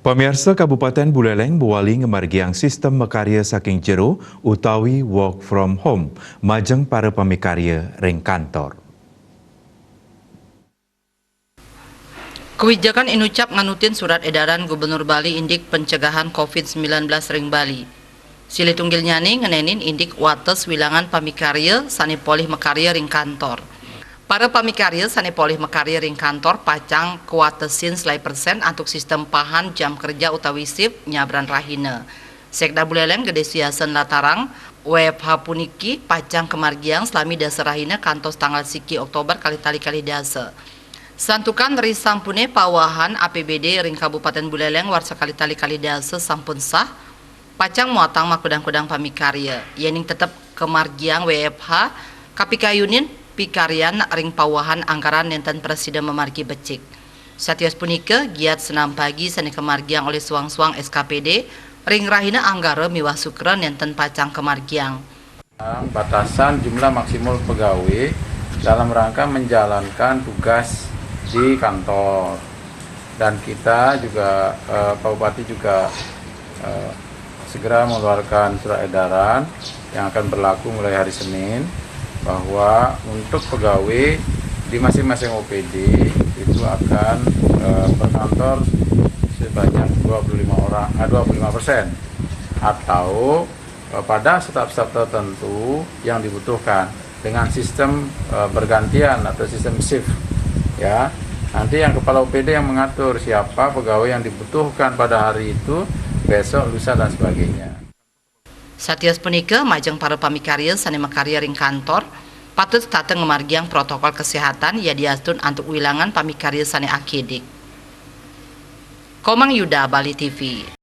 Pemirsa Kabupaten Buleleng buali ngemargiang sistem mekarya saking jero utawi work from home majeng para pemikarya ring kantor. Kebijakan inucap nganutin surat edaran Gubernur Bali indik pencegahan COVID-19 ring Bali. Sili tunggil nyani ngenenin indik wates wilangan pamikarya sanipolih mekarya ring kantor. Para pamikarya sanipolih mekarya ring kantor pacang kuatesin selai persen untuk sistem pahan jam kerja utawi shift nyabran rahina. Sekda Buleleng gede siasen latarang WFH puniki pacang kemargiang selami dasar rahina kantos tanggal siki Oktober kali dasa. Santukan ri sampune pawahan APBD ring Kabupaten Buleleng warsa kali dasa sampun sah pacang muatang makudang-kudang pamikarya yening tetap kemargiang WFH kapikayunin pikarian ring pawahan anggaran nenten presiden memargi becik. Satios punika giat senam pagi sani kemargiang oleh suang-suang SKPD ring rahina anggara miwah sukra nenten pacang kemargiang. Batasan jumlah maksimal pegawai dalam rangka menjalankan tugas di kantor, dan kita juga Pak Bupati juga segera mengeluarkan surat edaran yang akan berlaku mulai hari Senin bahwa untuk pegawai di masing-masing OPD itu akan berkantor sebanyak 25% atau pada staf-staf tertentu yang dibutuhkan dengan sistem bergantian atau sistem shift ya. Nanti yang kepala OPD yang mengatur siapa pegawai yang dibutuhkan pada hari itu, besok, lusa dan sebagainya. Satios punika majeng para pamikarya sani makarya ring kantor patut tateng ngemargiang protokol kesehatan ya diastun untuk wilangan pamikarya sani akidik. Komang Yuda, Bali TV.